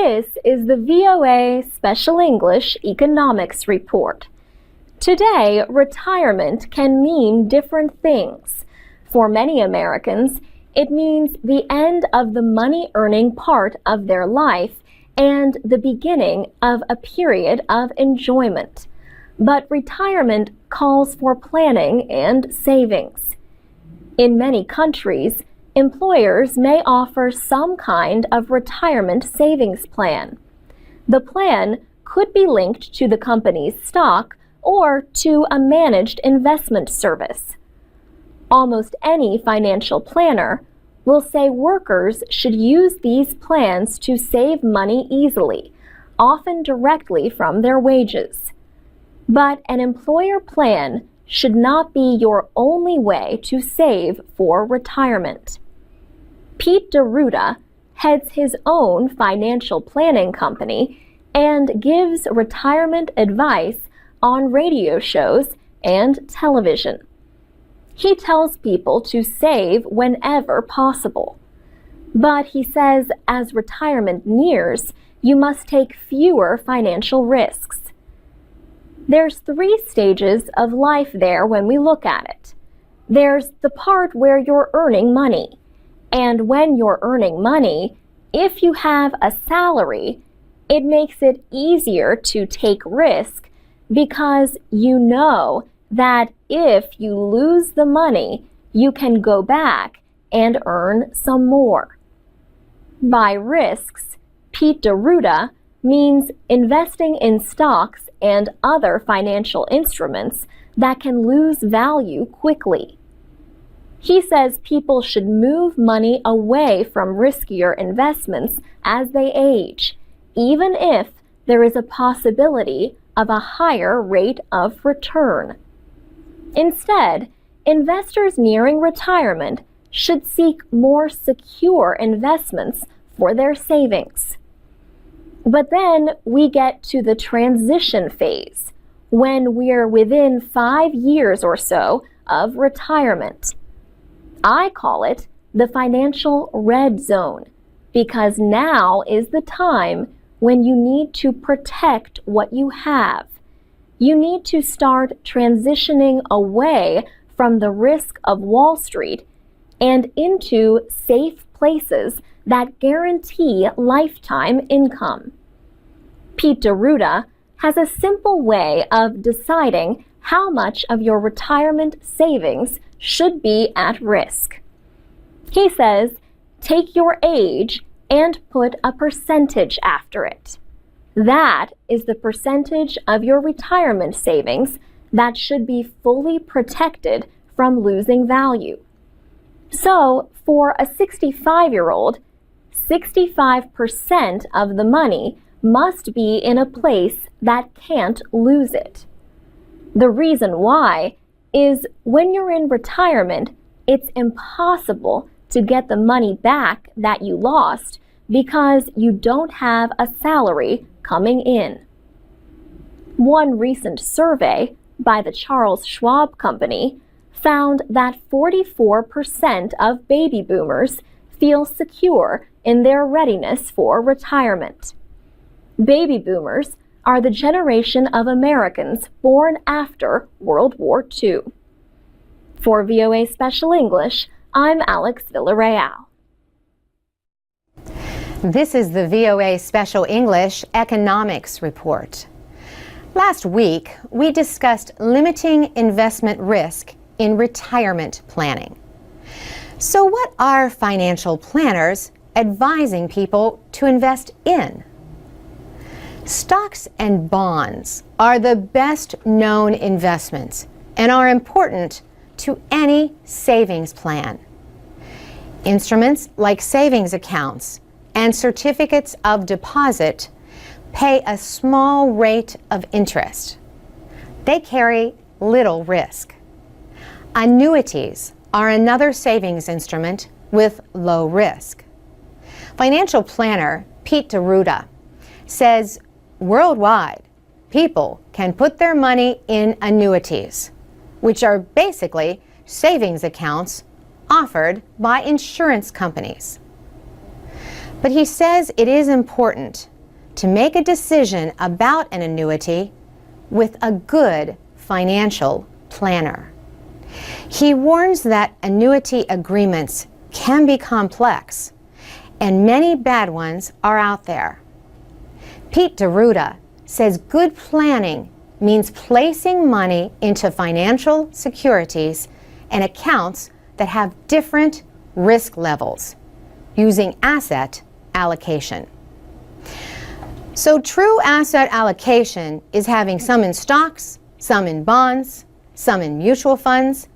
This is the VOA Special English Economics Report. Today, retirement can mean different things. For many Americans, it means the end of the money-earning part of their life and the beginning of a period of enjoyment. But retirement calls for planning and savings. In many countries, employers may offer some kind of retirement savings plan. The plan could be linked to the company's stock or to a managed investment service. Almost any financial planner will say workers should use these plans to save money easily, often directly from their wages. But an employer plan should not be your only way to save for retirement. Pete DeRuta heads his own financial planning company and gives retirement advice on radio shows and television. He tells people to save whenever possible. But he says as retirement nears, you must take fewer financial risks. There's 3 stages of life there when we look at it. There's the part where you're earning money. And when you're earning money, if you have a salary, it makes it easier to take risk because you know that if you lose the money, you can go back and earn some more. By risks, Pete DeRuta means investing in stocks and other financial instruments that can lose value quickly. He says people should move money away from riskier investments as they age, even if there is a possibility of a higher rate of return. Instead, investors nearing retirement should seek more secure investments for their savings. But then we get to the transition phase, when we're within 5 years or so of retirement. I call it the financial red zone because now is the time when you need to protect what you have. You need to start transitioning away from the risk of Wall Street and into safe places that guarantee lifetime income. Pete DeRuta has a simple way of deciding how much of your retirement savings should be at risk. He says, take your age and put a percentage after it. That is the percentage of your retirement savings that should be fully protected from losing value. So, for a 65-year-old, 65% of the money must be in a place that can't lose it. The reason why is when you're in retirement, it's impossible to get the money back that you lost because you don't have a salary coming in. One recent survey by the Charles Schwab Company found that 44% of baby boomers feel secure in their readiness for retirement. Baby boomers are the generation of Americans born after World War II. For VOA Special English, I'm Alex Villarreal. This is the VOA Special English Economics Report. Last week, we discussed limiting investment risk in retirement planning. So what are financial planners advising people to invest in? Stocks and bonds are the best known investments and are important to any savings plan. Instruments like savings accounts and certificates of deposit pay a small rate of interest. They carry little risk. Annuities are another savings instrument with low risk. Financial planner Pete DeRuta says worldwide, people can put their money in annuities, which are basically savings accounts offered by insurance companies. But he says it is important to make a decision about an annuity with a good financial planner. He warns that annuity agreements can be complex, and many bad ones are out there. Pete DeRuda says good planning means placing money into financial securities and accounts that have different risk levels, using asset allocation. So true asset allocation is having some in stocks, some in bonds, some in mutual funds,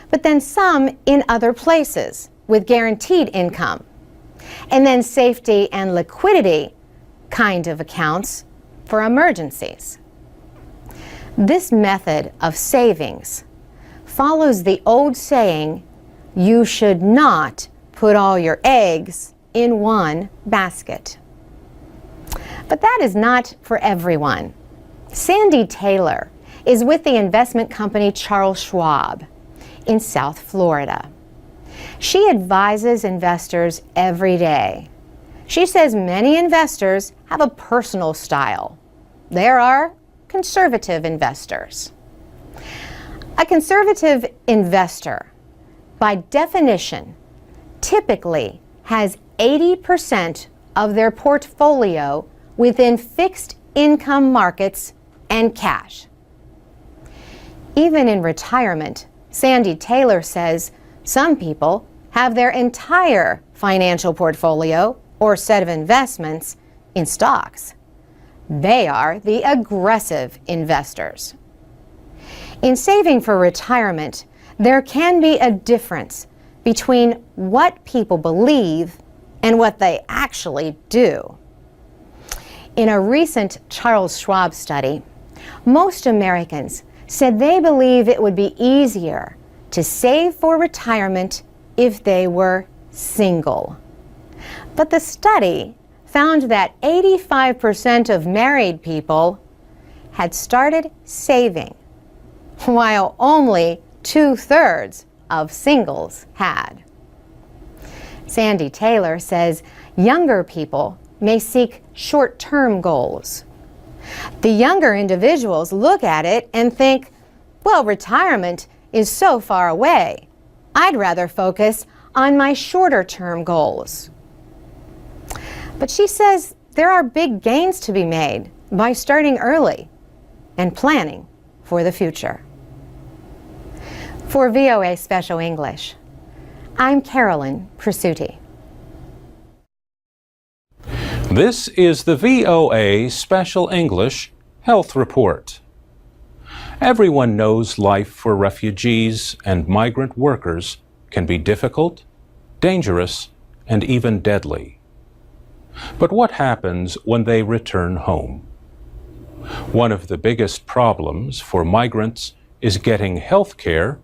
but then some in other places with guaranteed income, and then safety and liquidity kind of accounts for emergencies. This method of savings follows the old saying, you should not put all your eggs in one basket. But that is not for everyone. Sandy Taylor is with the investment company Charles Schwab in South Florida. She advises investors every day. She says many investors have a personal style. There are conservative investors. A conservative investor, by definition, typically has 80% of their portfolio within fixed income markets and cash. Even in retirement, Sandy Taylor says some people have their entire financial portfolio or set of investments in stocks. They are the aggressive investors. In saving for retirement, there can be a difference between what people believe and what they actually do. In a recent Charles Schwab study, most Americans said they believe it would be easier to save for retirement if they were single. But the study found that 85% of married people had started saving, while only 2/3 of singles had. Sandy Taylor says younger people may seek short-term goals. The younger individuals look at it and think, well, retirement is so far away. I'd rather focus on my shorter-term goals. But she says there are big gains to be made by starting early and planning for the future. For VOA Special English, I'm Carolyn Presutti. This is the VOA Special English Health Report. Everyone knows life for refugees and migrant workers can be difficult, dangerous, and even deadly. But what happens when they return home? One of the biggest problems for migrants is getting health care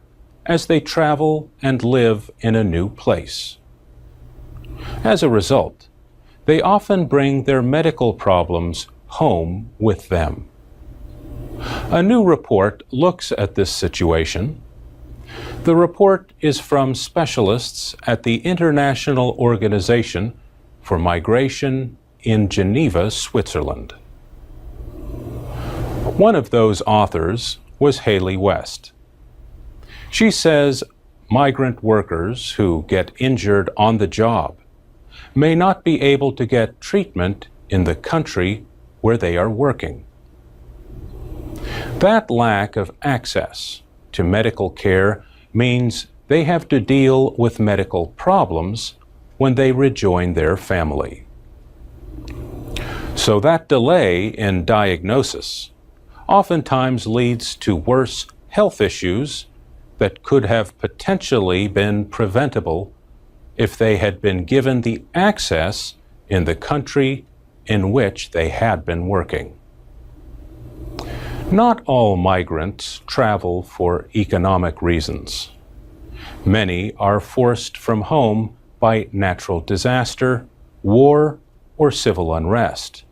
as they travel and live in a new place. As a result, they often bring their medical problems home with them. A new report looks at this situation. The report is from specialists at the International Organization for Migration in Geneva, Switzerland. One of those authors was Haley West. She says migrant workers who get injured on the job may not be able to get treatment in the country where they are working. That lack of access to medical care means they have to deal with medical problems when they rejoin their family. So that delay in diagnosis oftentimes leads to worse health issues that could have potentially been preventable if they had been given the access in the country in which they had been working. Not all migrants travel for economic reasons. Many are forced from home by natural disaster, war, or civil unrest.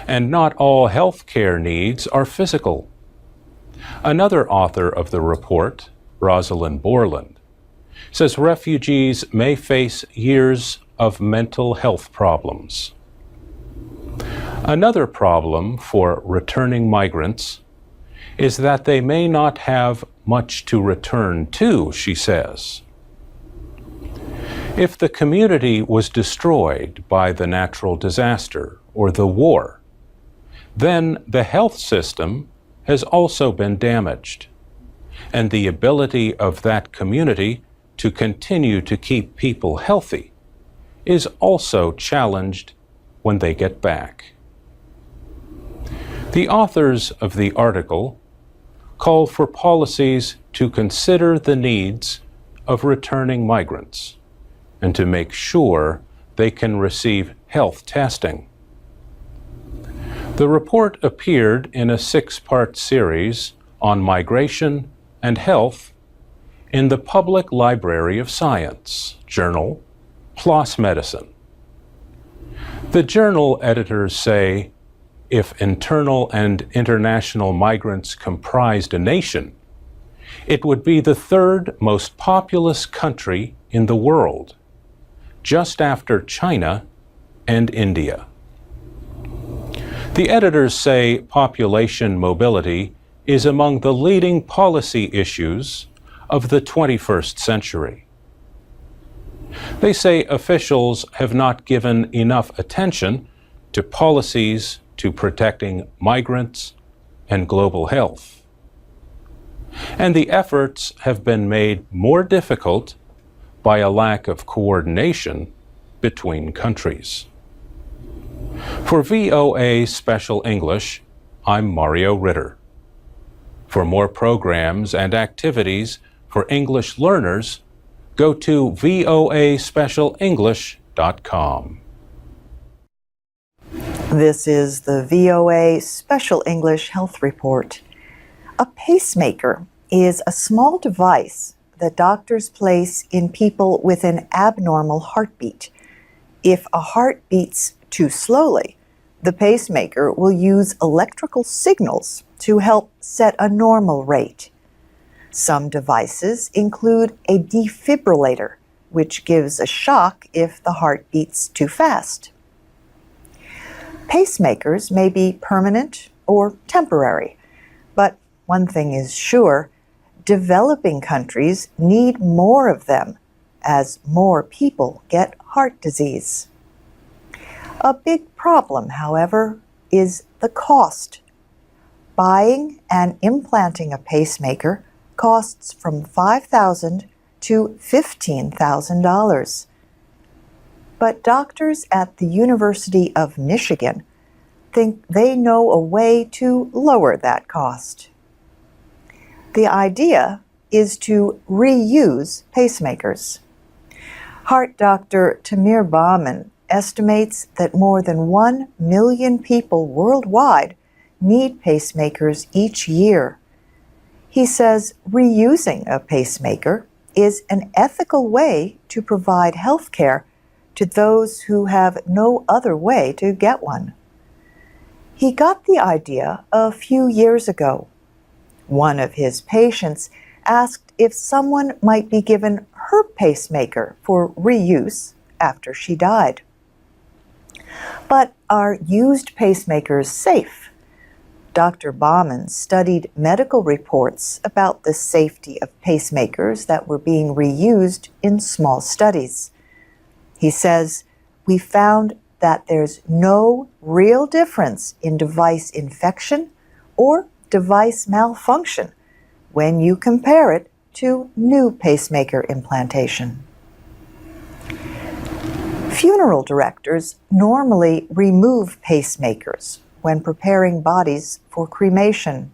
And not all health care needs are physical. Another author of the report, Rosalind Borland, says refugees may face years of mental health problems. Another problem for returning migrants is that they may not have much to return to, she says. If the community was destroyed by the natural disaster or the war, then the health system has also been damaged, and the ability of that community to continue to keep people healthy is also challenged when they get back. The authors of the article call for policies to consider the needs of returning migrants and to make sure they can receive health testing. The report appeared in a 6-part series on migration and health in the Public Library of Science journal, PLOS Medicine. The journal editors say, if internal and international migrants comprised a nation, it would be the 3rd most populous country in the world, just after China and India. The editors say population mobility is among the leading policy issues of the 21st century. They say officials have not given enough attention to policies to protecting migrants and global health. And the efforts have been made more difficult by a lack of coordination between countries. For VOA Special English, I'm Mario Ritter. For more programs and activities for English learners, go to voaspecialenglish.com. This is the VOA Special English Health Report. A pacemaker is a small device that doctors place in people with an abnormal heartbeat. If a heart beats too slowly, the pacemaker will use electrical signals to help set a normal rate. Some devices include a defibrillator, which gives a shock if the heart beats too fast. Pacemakers may be permanent or temporary, but one thing is sure, developing countries need more of them as more people get heart disease. A big problem, however, is the cost. Buying and implanting a pacemaker costs from $5,000 to $15,000. But doctors at the University of Michigan think they know a way to lower that cost. The idea is to reuse pacemakers. Heart doctor Tamir Bauman estimates that more than 1 million people worldwide need pacemakers each year. He says reusing a pacemaker is an ethical way to provide health care to those who have no other way to get one. He got the idea a few years ago. One of his patients asked if someone might be given her pacemaker for reuse after she died. But are used pacemakers safe? Dr. Bauman studied medical reports about the safety of pacemakers that were being reused in small studies. He says, "We found that there's no real difference in device infection or device malfunction when you compare it to new pacemaker implantation." Funeral directors normally remove pacemakers when preparing bodies for cremation.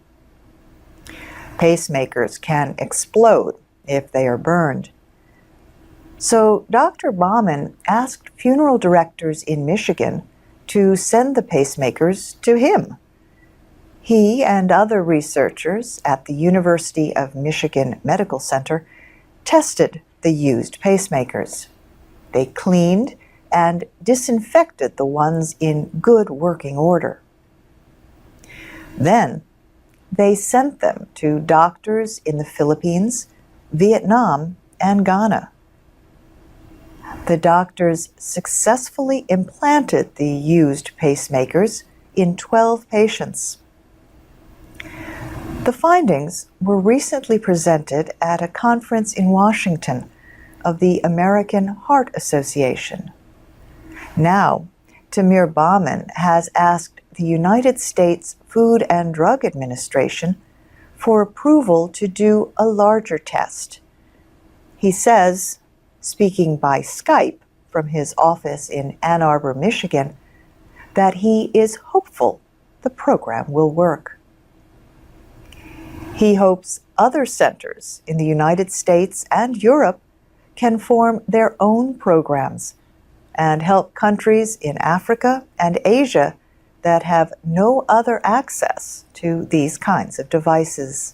Pacemakers can explode if they are burned. So Dr. Bauman asked funeral directors in Michigan to send the pacemakers to him. He and other researchers at the University of Michigan Medical Center tested the used pacemakers. They cleaned and disinfected the ones in good working order. Then they sent them to doctors in the Philippines, Vietnam, and Ghana. The doctors successfully implanted the used pacemakers in 12 patients. The findings were recently presented at a conference in Washington of the American Heart Association. Now, Tamir Bauman has asked the United States Food and Drug Administration for approval to do a larger test. He says, speaking by Skype from his office in Ann Arbor, Michigan, that he is hopeful the program will work. He hopes other centers in the United States and Europe can form their own programs and help countries in Africa and Asia that have no other access to these kinds of devices.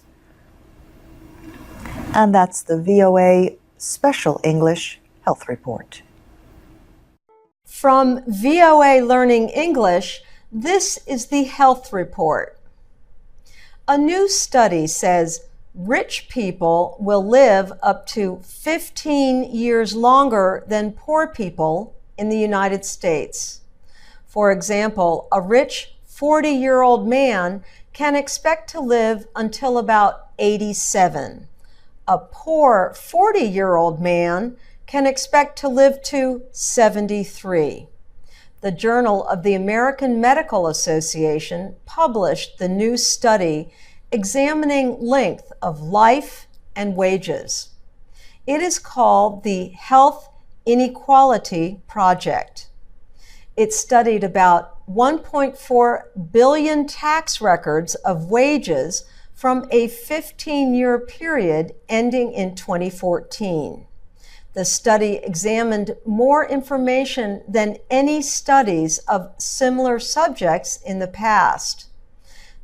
And that's the VOA Special English Health Report. From VOA Learning English, this is the Health Report. A new study says rich people will live up to 15 years longer than poor people in the United States. For example, a rich 40-year-old man can expect to live until about 87. A poor 40-year-old man can expect to live to 73. The Journal of the American Medical Association published the new study examining length of life and wages. It is called the Health Inequality Project. It studied about 1.4 billion tax records of wages from a 15-year period ending in 2014. The study examined more information than any studies of similar subjects in the past.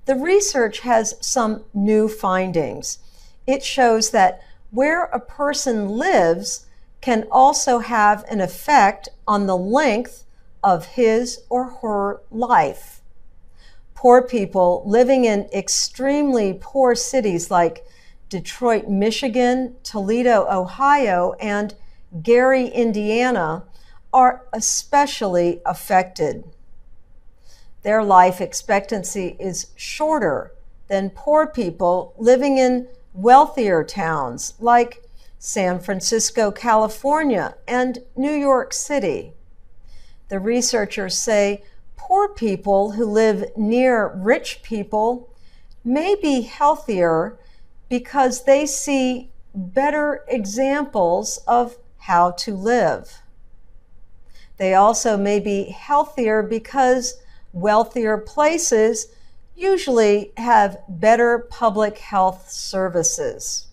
The research has some new findings. It shows that where a person lives can also have an effect on the length of his or her life. Poor people living in extremely poor cities like Detroit, Michigan, Toledo, Ohio, and Gary, Indiana, are especially affected. Their life expectancy is shorter than poor people living in wealthier towns like San Francisco, California, and New York City. The researchers say poor people who live near rich people may be healthier because they see better examples of how to live. They also may be healthier because wealthier places usually have better public health services.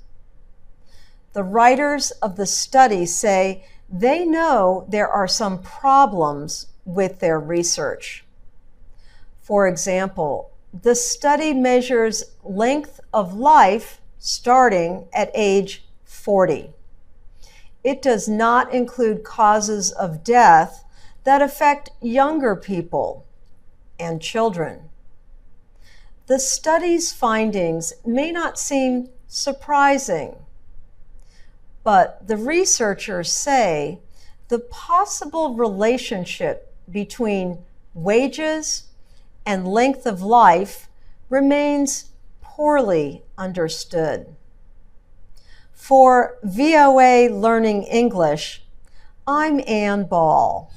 The writers of the study say they know there are some problems with their research. For example, the study measures length of life starting at age 40. It does not include causes of death that affect younger people and children. The study's findings may not seem surprising, but the researchers say the possible relationship between wages and length of life remains poorly understood. For VOA Learning English, I'm Ann Ball.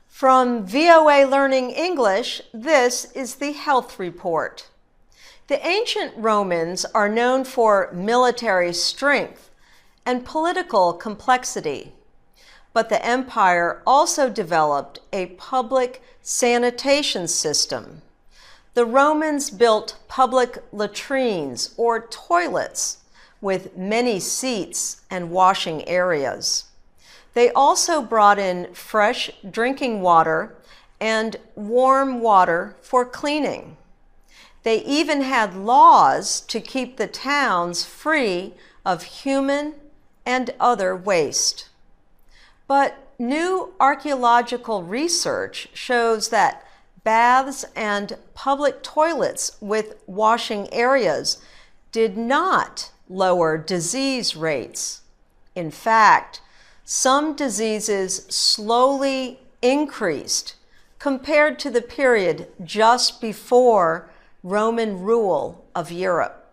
From VOA Learning English, this is the Health Report. The ancient Romans are known for military strength and political complexity, but the empire also developed a public sanitation system. The Romans built public latrines or toilets with many seats and washing areas. They also brought in fresh drinking water and warm water for cleaning. They even had laws to keep the towns free of human and other waste. But new archaeological research shows that baths and public toilets with washing areas did not lower disease rates. In fact, some diseases slowly increased compared to the period just before Roman rule of Europe.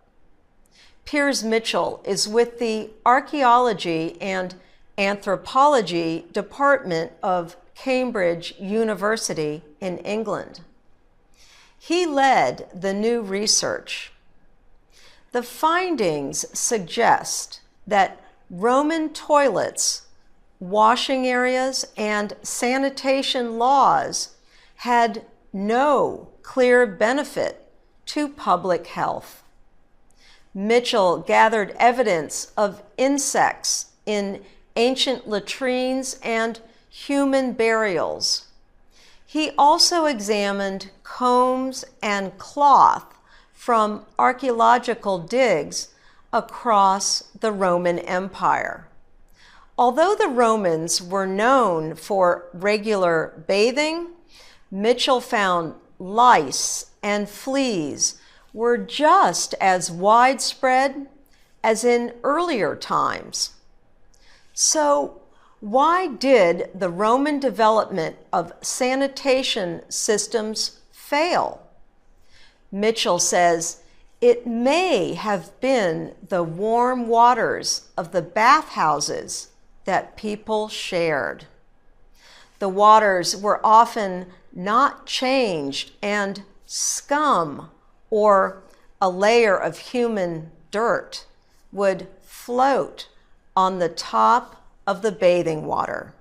Piers Mitchell is with the Archaeology and Anthropology Department of Cambridge University in England. He led the new research. The findings suggest that Roman toilets, washing areas, and sanitation laws had no clear benefit to public health. Mitchell gathered evidence of insects in ancient latrines and human burials. He also examined combs and cloth from archaeological digs across the Roman Empire. Although the Romans were known for regular bathing, Mitchell found lice and fleas were just as widespread as in earlier times. So, why did the Roman development of sanitation systems fail? Mitchell says it may have been the warm waters of the bathhouses that people shared. The waters were often not changed, and scum or a layer of human dirt would float on the top of the bathing water.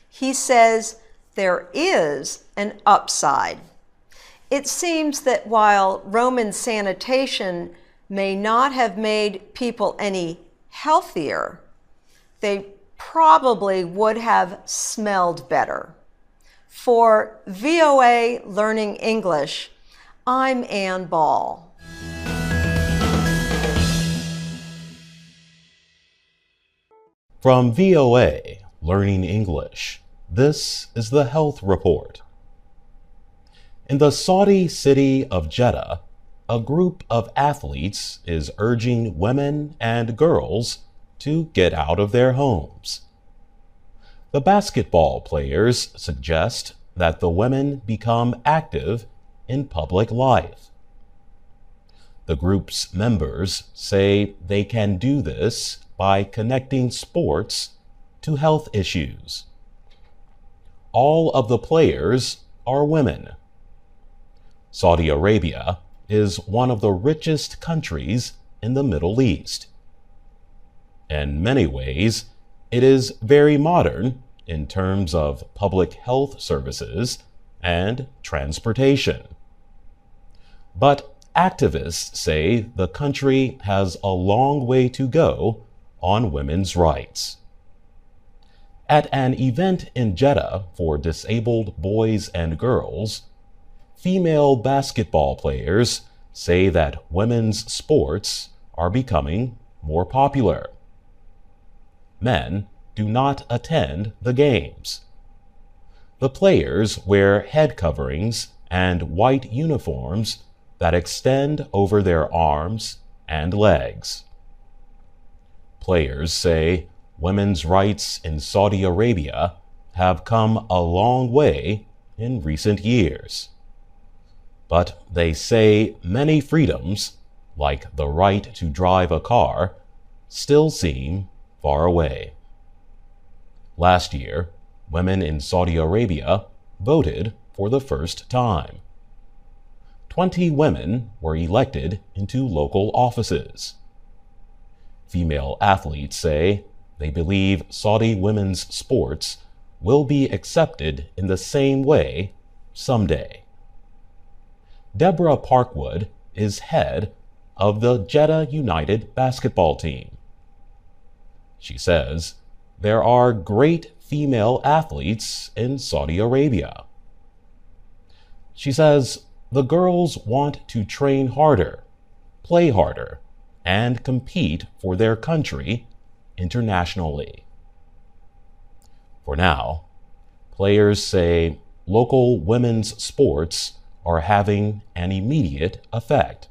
He says there is an upside. It seems that while Roman sanitation may not have made people any healthier, they probably would have smelled better. For VOA Learning English, I'm Ann Ball. From VOA Learning English, this is the Health Report. In the Saudi city of Jeddah, a group of athletes is urging women and girls to get out of their homes. The basketball players suggest that the women become active in public life. The group's members say they can do this by connecting sports to health issues. All of the players are women. Saudi Arabia is one of the richest countries in the Middle East. In many ways, it is very modern in terms of public health services and transportation. But activists say the country has a long way to go on women's rights. At an event in Jeddah for disabled boys and girls, female basketball players say that women's sports are becoming more popular. Men do not attend the games. The players wear head coverings and white uniforms that extend over their arms and legs. Players say women's rights in Saudi Arabia have come a long way in recent years. But they say many freedoms, like the right to drive a car, still seem far away. Last year, women in Saudi Arabia voted for the first time. 20 women were elected into local offices. Female athletes say they believe Saudi women's sports will be accepted in the same way someday. Deborah Parkwood is head of the Jeddah United basketball team. She says there are great female athletes in Saudi Arabia. She says the girls want to train harder, play harder, and compete for their country internationally. For now, players say local women's sports are having an immediate effect.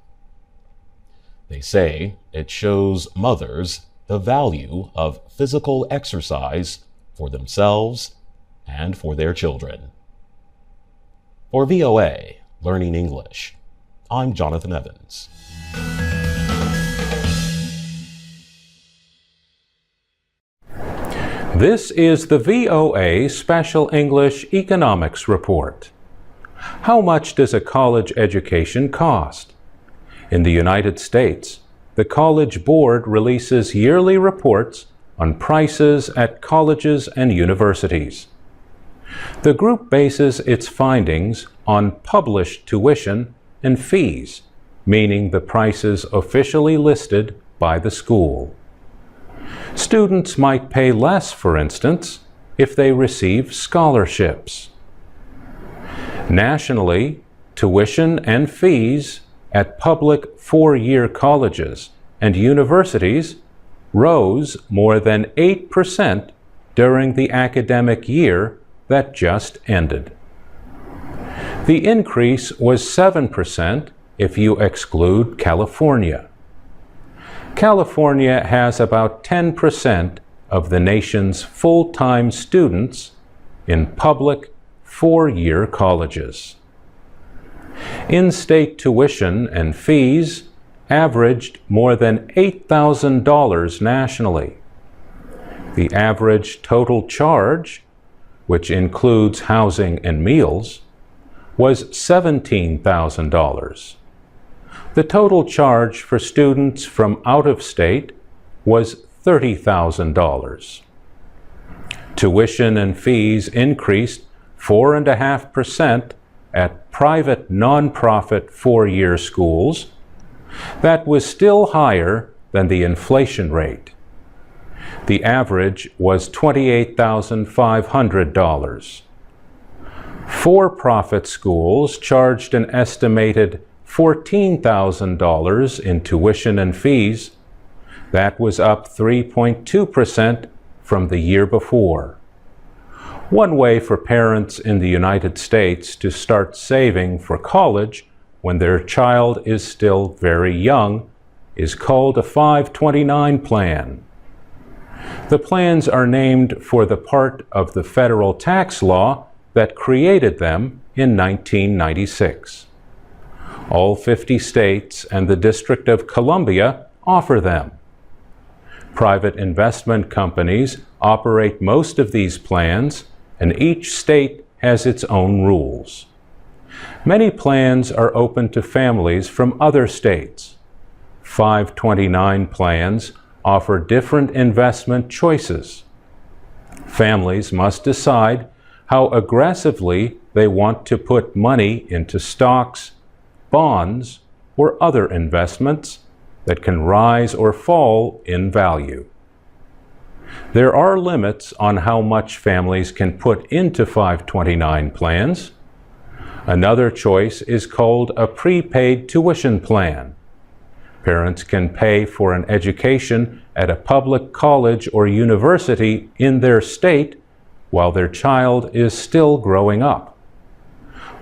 They say it shows mothers the value of physical exercise for themselves and for their children. For VOA Learning English, I'm Jonathan Evans. This is the VOA Special English Economics Report. How much does a college education cost? In the United States, the College Board releases yearly reports on prices at colleges and universities. The group bases its findings on published tuition and fees, meaning the prices officially listed by the school. Students might pay less, for instance, if they receive scholarships. Nationally, tuition and fees at public four-year colleges and universities rose more than 8% during the academic year that just ended. The increase was 7% if you exclude California. California has about 10% of the nation's full-time students in public four-year colleges. In-state tuition and fees averaged more than $8,000 nationally. The average total charge, which includes housing and meals, was $17,000. The total charge for students from out of state was $30,000. Tuition and fees increased 4.5% at private nonprofit four-year schools. That was still higher than the inflation rate. The average was $28,500. For-profit schools charged an estimated $14,000 in tuition and fees. That was up 3.2% from the year before. One way for parents in the United States to start saving for college when their child is still very young is called a 529 plan. The plans are named for the part of the federal tax law that created them in 1996. All 50 states and the District of Columbia offer them. Private investment companies operate most of these plans, and each state has its own rules. Many plans are open to families from other states. 529 plans offer different investment choices. Families must decide how aggressively they want to put money into stocks, bonds, or other investments that can rise or fall in value. There are limits on how much families can put into 529 plans. Another choice is called a prepaid tuition plan. Parents can pay for an education at a public college or university in their state while their child is still growing up.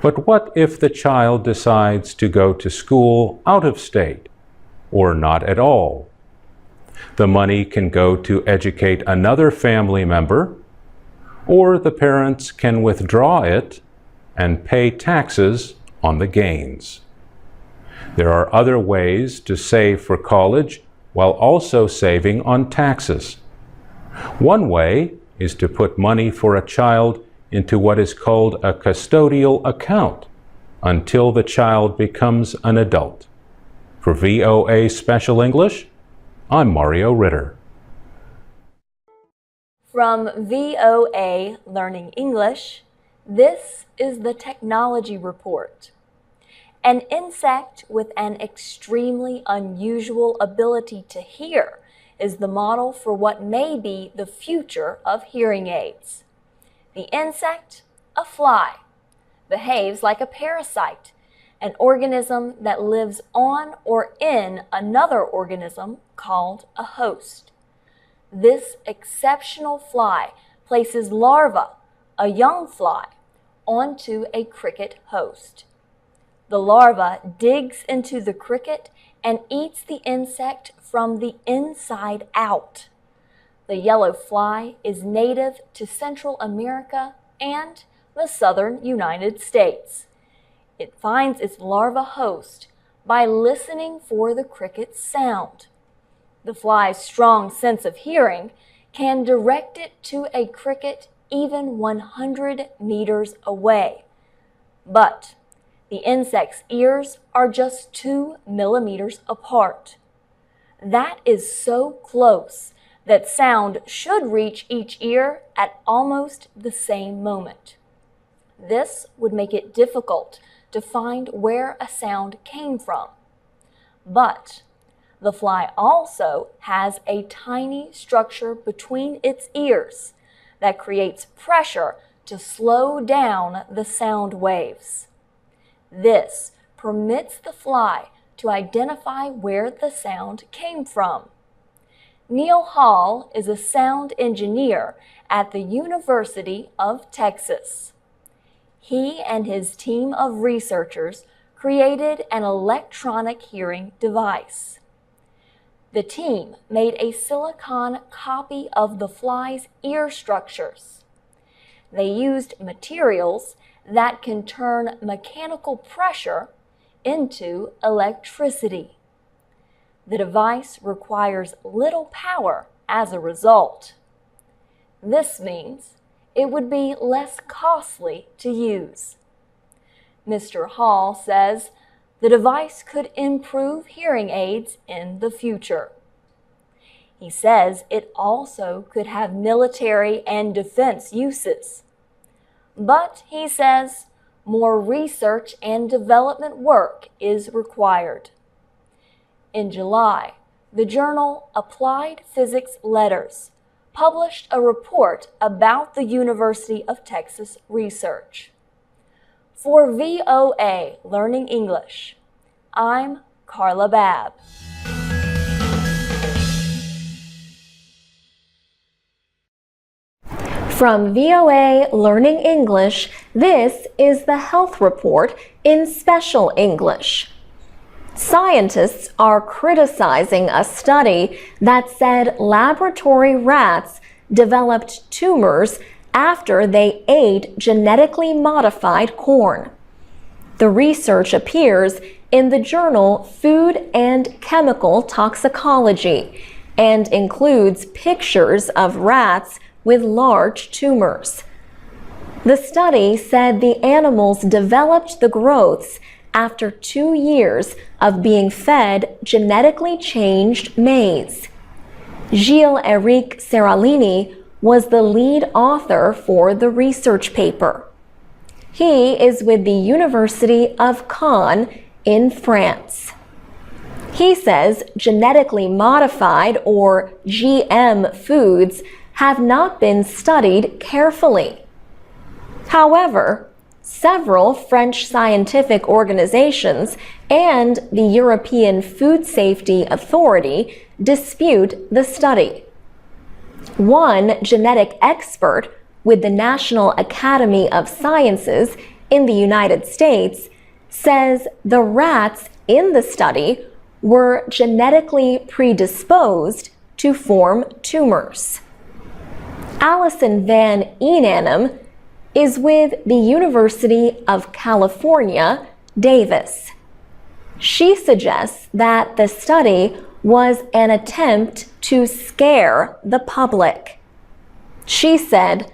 But what if the child decides to go to school out of state, or not at all? The money can go to educate another family member, or the parents can withdraw it and pay taxes on the gains. There are other ways to save for college while also saving on taxes. One way is to put money for a child into what is called a custodial account until the child becomes an adult. For VOA Special English, I'm Mario Ritter. From VOA Learning English, this is the Technology Report. An insect with an extremely unusual ability to hear is the model for what may be the future of hearing aids. The insect, a fly, behaves like a parasite, an organism that lives on or in another organism called a host. This exceptional fly places larvae, a young fly, onto a cricket host. The larva digs into the cricket and eats the insect from the inside out. The yellow fly is native to Central America and the southern United States. It finds its larva host by listening for the cricket's sound. The fly's strong sense of hearing can direct it to a cricket even 100 meters away. But the insect's ears are just 2 millimeters apart. That is so close that sound should reach each ear at almost the same moment. This would make it difficult to find where a sound came from. But the fly also has a tiny structure between its ears that creates pressure to slow down the sound waves. This permits the fly to identify where the sound came from. Neil Hall is a sound engineer at the University of Texas. He and his team of researchers created an electronic hearing device. The team made a silicon copy of the fly's ear structures. They used materials that can turn mechanical pressure into electricity. The device requires little power as a result. This means it would be less costly to use. Mr. Hall says the device could improve hearing aids in the future. He says it also could have military and defense uses. But he says more research and development work is required. In July, the journal Applied Physics Letters published a report about the University of Texas research. For VOA Learning English, I'm Carla Babb. From VOA Learning English, this is the Health Report in Special English. Scientists are criticizing a study that said laboratory rats developed tumors after they ate genetically modified corn. The research appears in the journal Food and Chemical Toxicology and includes pictures of rats with large tumors. The study said the animals developed the growths after 2 years of being fed genetically changed maize. Gilles-Éric Seralini was the lead author for the research paper. He is with the University of Caen in France. He says genetically modified or GM foods have not been studied carefully. However, several French scientific organizations and the European Food Safety Authority dispute the study. One genetic expert with the National Academy of Sciences in the United States says the rats in the study were genetically predisposed to form tumors. Alison Van Eenanum is with the University of California, Davis. She suggests that the study was an attempt to scare the public. She said,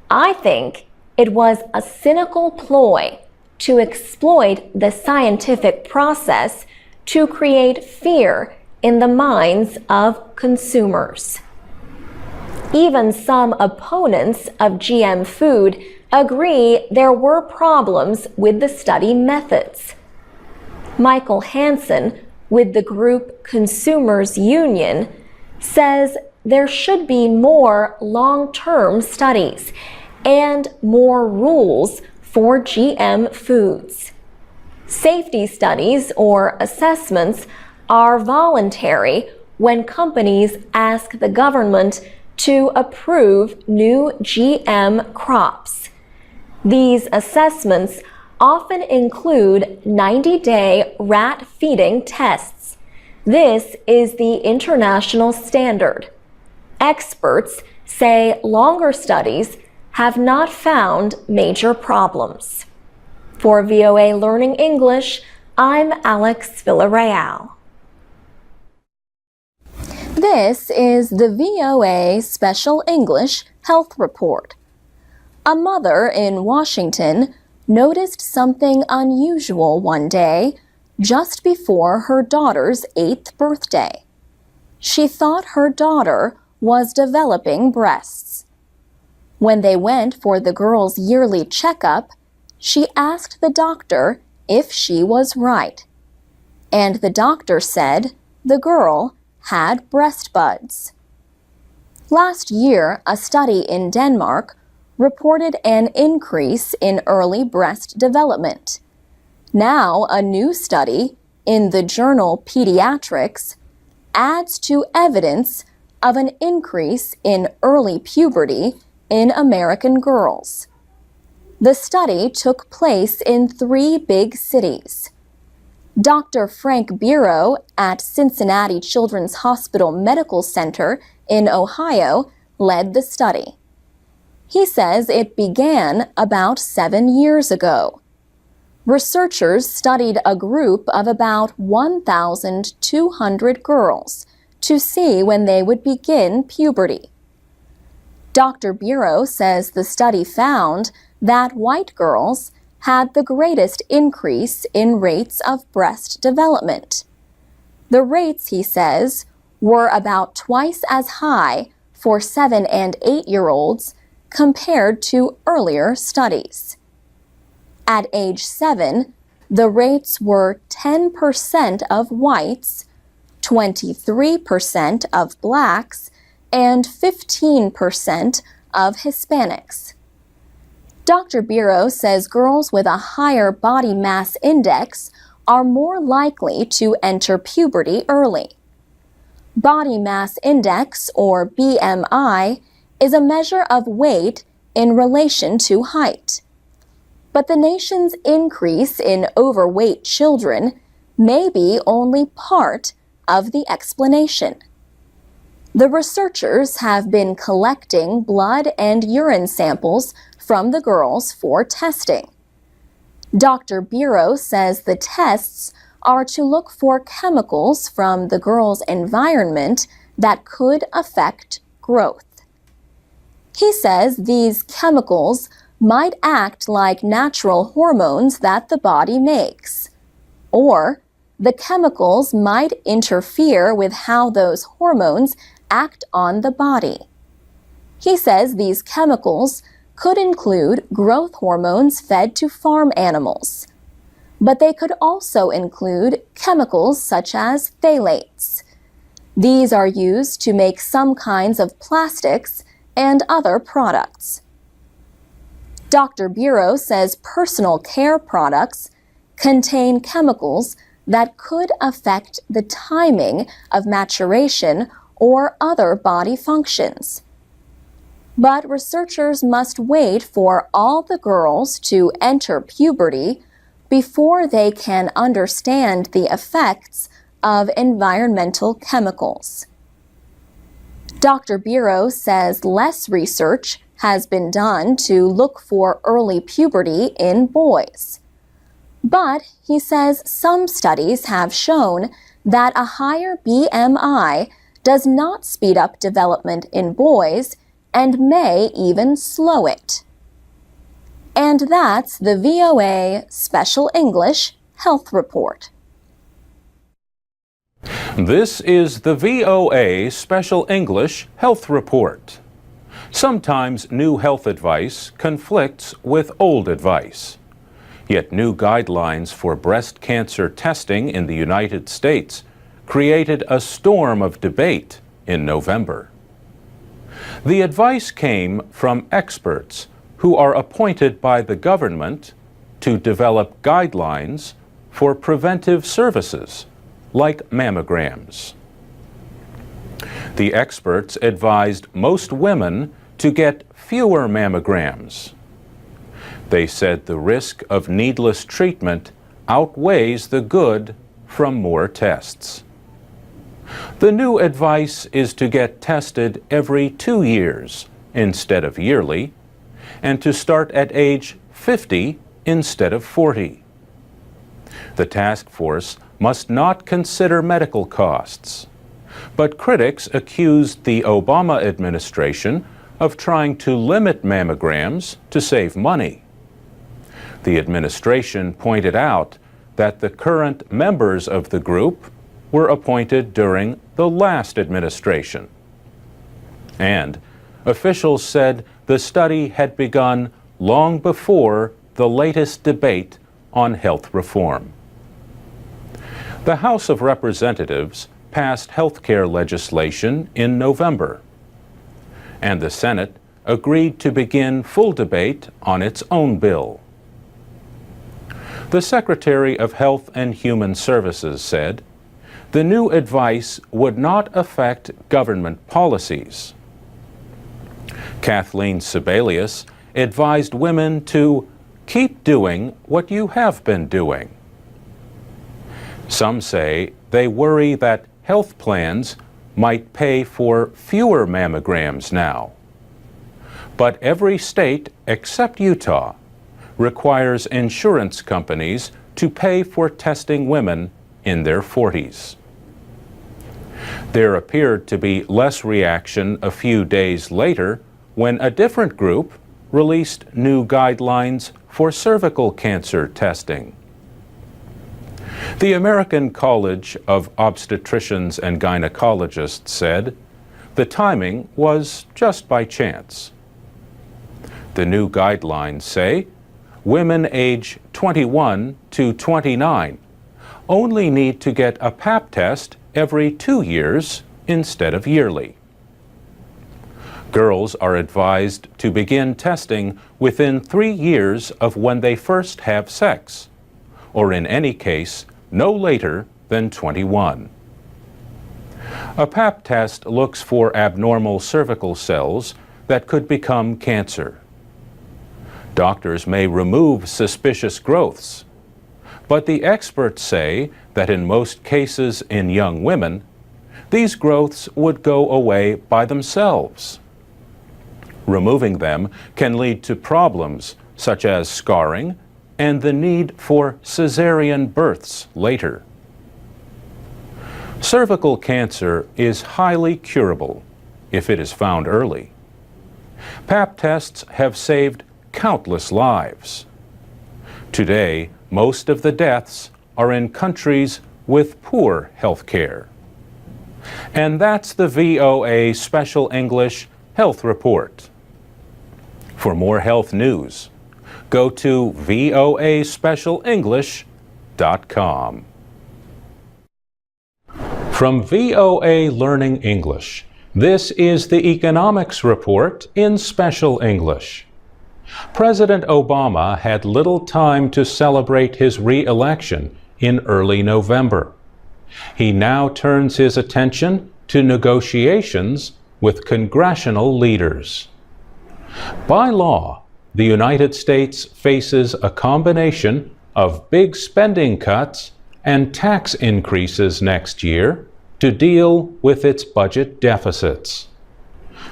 "I think it was a cynical ploy to exploit the scientific process to create fear in the minds of consumers." Even some opponents of GM food agree there were problems with the study methods. Michael Hansen, with the group Consumers Union, says there should be more long-term studies and more rules for GM foods. Safety studies or assessments are voluntary when companies ask the government to approve new GM crops. These assessments often include 90-day rat feeding tests. This is the international standard. Experts say longer studies have not found major problems. For VOA Learning English, I'm Alex Villarreal. This is the VOA Special English Health Report. A mother in Washington noticed something unusual one day just before her daughter's 8th birthday. She thought her daughter was developing breasts. When they went for the girl's yearly checkup, she asked the doctor if she was right. And the doctor said the girl had breast buds. Last year, a study in Denmark reported an increase in early breast development. Now, a new study in the journal Pediatrics adds to evidence of an increase in early puberty in American girls. The study took place in 3 big cities. Dr. Frank Bureau at Cincinnati Children's Hospital Medical Center in Ohio led the study. He says it began about 7 years ago. Researchers studied a group of about 1,200 girls to see when they would begin puberty. Dr. Bureau says the study found that white girls had the greatest increase in rates of breast development. The rates, he says, were about twice as high for 7- and 8-year-olds compared to earlier studies. At age 7, the rates were 10% of whites, 23% of blacks, and 15% of Hispanics. Dr. Bureau says girls with a higher body mass index are more likely to enter puberty early. Body mass index, or BMI, is a measure of weight in relation to height. But the nation's increase in overweight children may be only part of the explanation. The researchers have been collecting blood and urine samples from the girls for testing. Dr. Bureau says the tests are to look for chemicals from the girls' environment that could affect growth. He says these chemicals might act like natural hormones that the body makes, or the chemicals might interfere with how those hormones act on the body. He says these chemicals could include growth hormones fed to farm animals, but they could also include chemicals such as phthalates. These are used to make some kinds of plastics and other products. Dr. Bureau says personal care products contain chemicals that could affect the timing of maturation or other body functions. But researchers must wait for all the girls to enter puberty before they can understand the effects of environmental chemicals. Dr. Bureau says less research has been done to look for early puberty in boys. But he says some studies have shown that a higher BMI does not speed up development in boys and may even slow it. And that's the VOA Special English Health Report. This is the VOA Special English Health Report. Sometimes new health advice conflicts with old advice. Yet new guidelines for breast cancer testing in the United States created a storm of debate in November. The advice came from experts who are appointed by the government to develop guidelines for preventive services like mammograms. The experts advised most women to get fewer mammograms. They said the risk of needless treatment outweighs the good from more tests. The new advice is to get tested every 2 years instead of yearly, and to start at age 50 instead of 40. The task force must not consider medical costs, but critics accused the Obama administration of trying to limit mammograms to save money. The administration pointed out that the current members of the group were appointed during the last administration. And officials said the study had begun long before the latest debate on health reform. The House of Representatives passed health care legislation in November, and the Senate agreed to begin full debate on its own bill. The Secretary of Health and Human Services said the new advice would not affect government policies. Kathleen Sebelius advised women to keep doing what you have been doing. Some say they worry that health plans might pay for fewer mammograms now. But every state except Utah requires insurance companies to pay for testing women in their 40s. There appeared to be less reaction a few days later when a different group released new guidelines for cervical cancer testing. The American College of Obstetricians and Gynecologists said the timing was just by chance. The new guidelines say women age 21 to 29 only need to get a Pap test every 2 years instead of yearly. Girls are advised to begin testing within 3 years of when they first have sex, or in any case, no later than 21. A Pap test looks for abnormal cervical cells that could become cancer. Doctors may remove suspicious growths, but the experts say that in most cases in young women, these growths would go away by themselves. Removing them can lead to problems such as scarring and the need for cesarean births later. Cervical cancer is highly curable if it is found early. Pap tests have saved countless lives. Today, most of the deaths are in countries with poor health care. And that's the VOA Special English Health Report. For more health news, go to voaspecialenglish.com. From VOA Learning English, this is the Economics Report in Special English. President Obama had little time to celebrate his re-election in early November. He now turns his attention to negotiations with congressional leaders. By law, the United States faces a combination of big spending cuts and tax increases next year to deal with its budget deficits.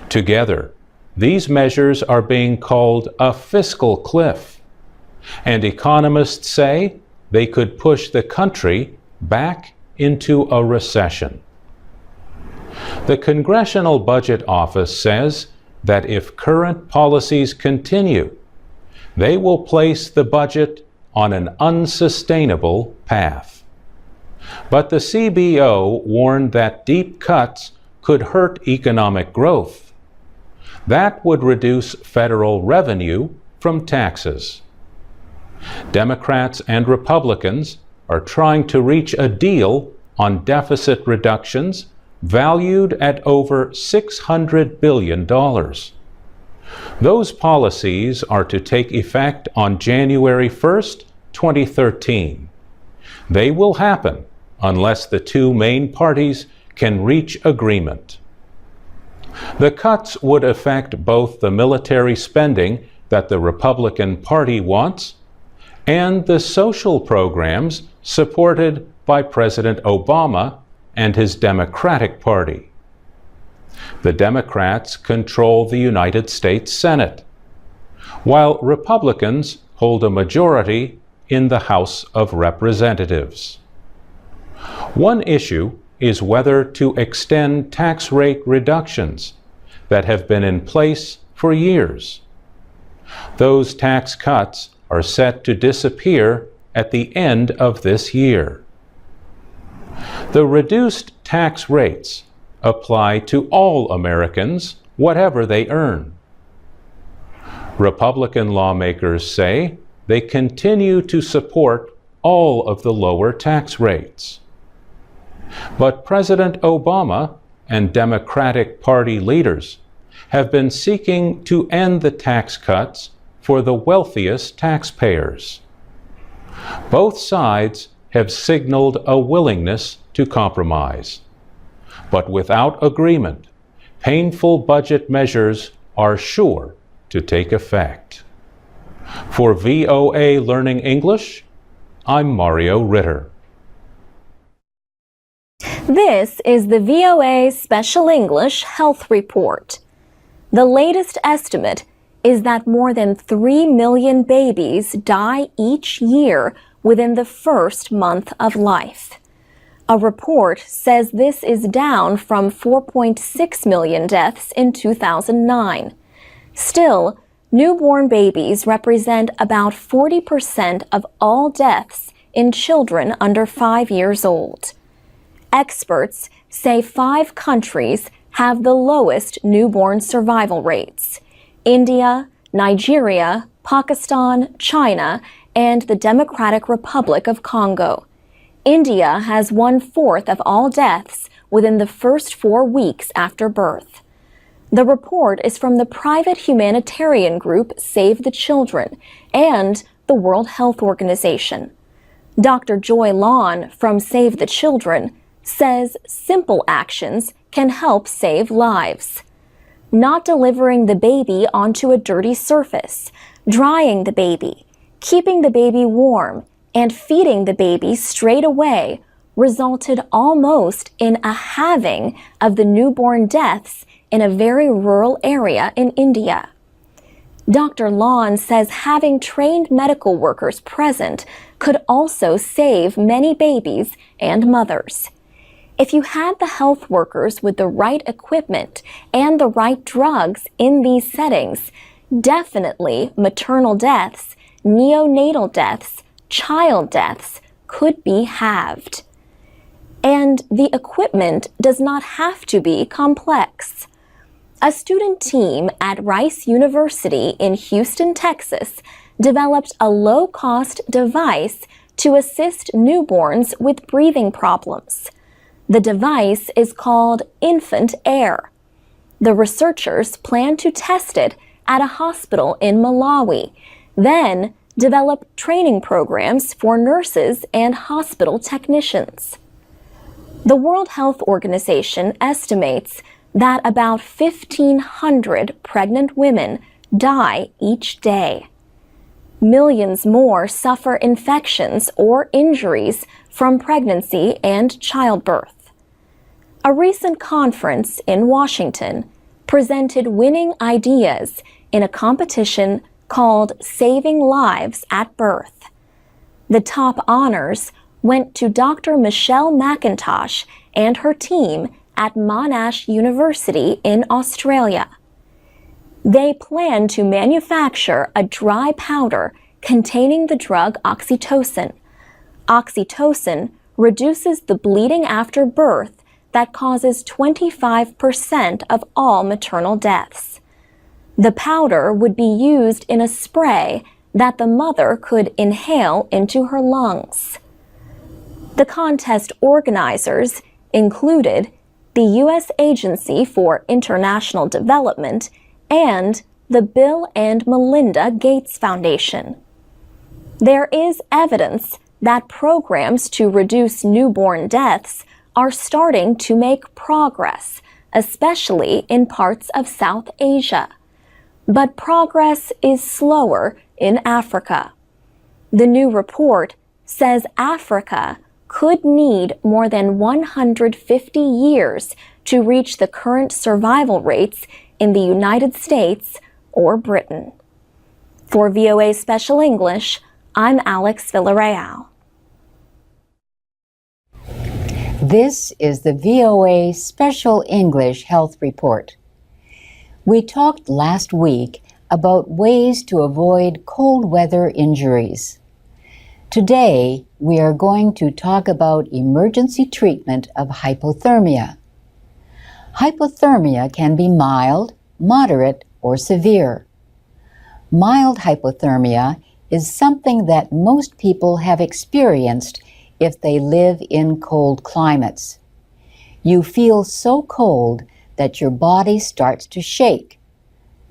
Together, these measures are being called a fiscal cliff, and economists say they could push the country back into a recession. The Congressional Budget Office says that if current policies continue, they will place the budget on an unsustainable path. But the CBO warned that deep cuts could hurt economic growth. That would reduce federal revenue from taxes. Democrats and Republicans are trying to reach a deal on deficit reductions valued at over $600 billion. Those policies are to take effect on January 1st, 2013. They will happen unless the two main parties can reach agreement. The cuts would affect both the military spending that the Republican Party wants and the social programs supported by President Obama and his Democratic Party. The Democrats control the United States Senate, while Republicans hold a majority in the House of Representatives. One issue is whether to extend tax rate reductions that have been in place for years. Those tax cuts are set to disappear at the end of this year. The reduced tax rates apply to all Americans, whatever they earn. Republican lawmakers say they continue to support all of the lower tax rates. But President Obama and Democratic Party leaders have been seeking to end the tax cuts for the wealthiest taxpayers. Both sides have signaled a willingness to compromise. But without agreement, painful budget measures are sure to take effect. For VOA Learning English, I'm Mario Ritter. This is the VOA Special English Health Report. The latest estimate is that more than 3 million babies die each year within the first month of life. A report says this is down from 4.6 million deaths in 2009. Still, newborn babies represent about 40% of all deaths in children under 5 years old. Experts say 5 countries have the lowest newborn survival rates: India, Nigeria, Pakistan, China, and the Democratic Republic of Congo. India has 1/4 of all deaths within the first 4 weeks after birth. The report is from the private humanitarian group Save the Children and the World Health Organization. Dr. Joy Lawn from Save the Children says simple actions can help save lives. Not delivering the baby onto a dirty surface, drying the baby, keeping the baby warm, and feeding the baby straight away resulted almost in a halving of the newborn deaths in a very rural area in India. Dr. Lawn says having trained medical workers present could also save many babies and mothers. If you had the health workers with the right equipment and the right drugs in these settings, definitely maternal deaths, neonatal deaths, child deaths could be halved. And the equipment does not have to be complex. A student team at Rice University in Houston, Texas, developed a low-cost device to assist newborns with breathing problems. The device is called Infant Air. The researchers plan to test it at a hospital in Malawi, then develop training programs for nurses and hospital technicians. The World Health Organization estimates that about 1,500 pregnant women die each day. Millions more suffer infections or injuries from pregnancy and childbirth. A recent conference in Washington presented winning ideas in a competition called Saving Lives at Birth. The top honors went to Dr. Michelle McIntosh and her team at Monash University in Australia. They plan to manufacture a dry powder containing the drug oxytocin. Oxytocin reduces the bleeding after birth that causes 25% of all maternal deaths. The powder would be used in a spray that the mother could inhale into her lungs. The contest organizers included the U.S. Agency for International Development and the Bill and Melinda Gates Foundation. There is evidence that programs to reduce newborn deaths are starting to make progress, especially in parts of South Asia. But progress is slower in Africa. The new report says Africa could need more than 150 years to reach the current survival rates in the United States or Britain. For VOA Special English, I'm Alex Villarreal. This is the VOA Special English Health Report. We talked last week about ways to avoid cold weather injuries. Today, we are going to talk about emergency treatment of hypothermia. Hypothermia can be mild, moderate, or severe. Mild hypothermia is something that most people have experienced if they live in cold climates. You feel so cold that your body starts to shake.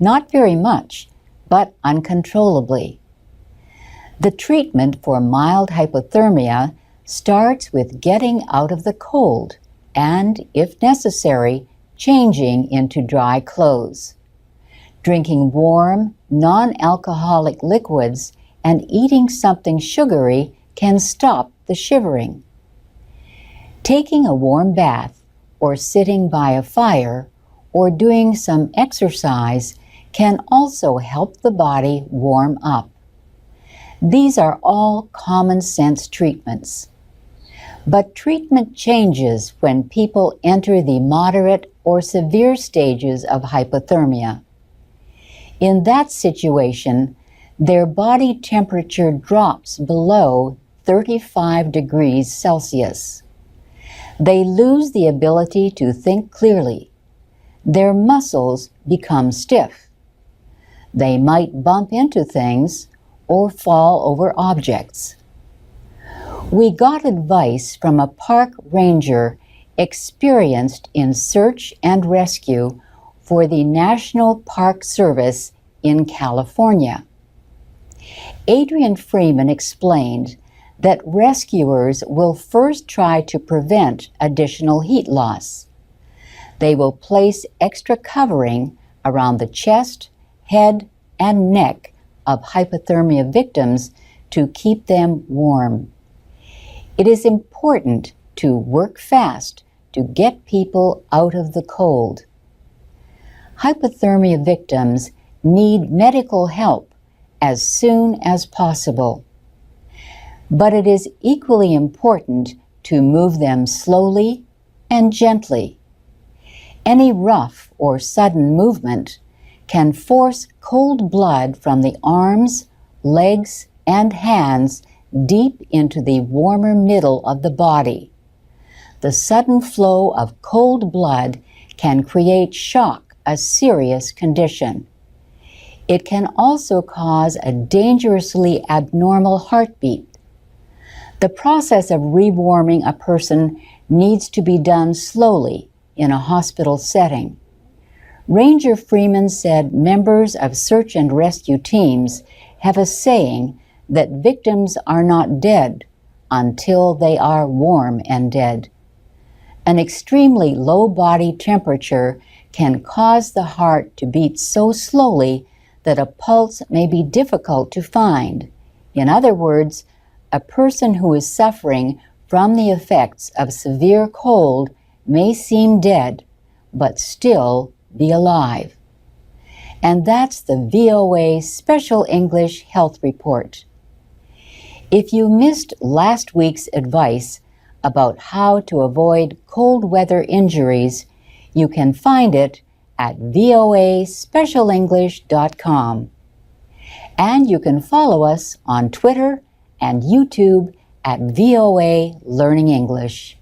Not very much, but uncontrollably. The treatment for mild hypothermia starts with getting out of the cold and, if necessary, changing into dry clothes. Drinking warm, non-alcoholic liquids and eating something sugary can stop the shivering. Taking a warm bath or sitting by a fire or doing some exercise can also help the body warm up. These are all common sense treatments. But treatment changes when people enter the moderate or severe stages of hypothermia. In that situation, their body temperature drops below 35 degrees Celsius. They lose the ability to think clearly. Their muscles become stiff. They might bump into things or fall over objects. We got advice from a park ranger experienced in search and rescue for the National Park Service in California. Adrian Freeman explained that rescuers will first try to prevent additional heat loss. They will place extra covering around the chest, head, and neck of hypothermia victims to keep them warm. It is important to work fast to get people out of the cold. Hypothermia victims need medical help as soon as possible. But it is equally important to move them slowly and gently. Any rough or sudden movement can force cold blood from the arms, legs, and hands deep into the warmer middle of the body. The sudden flow of cold blood can create shock, a serious condition. It can also cause a dangerously abnormal heartbeat. The process of rewarming a person needs to be done slowly in a hospital setting. Ranger Freeman said members of search and rescue teams have a saying that victims are not dead until they are warm and dead. An extremely low body temperature can cause the heart to beat so slowly that a pulse may be difficult to find. In other words, a person who is suffering from the effects of severe cold may seem dead, but still be alive. And that's the VOA Special English Health Report. If you missed last week's advice about how to avoid cold weather injuries, you can find it at voaspecialenglish.com. And you can follow us on Twitter and YouTube at VOA Learning English.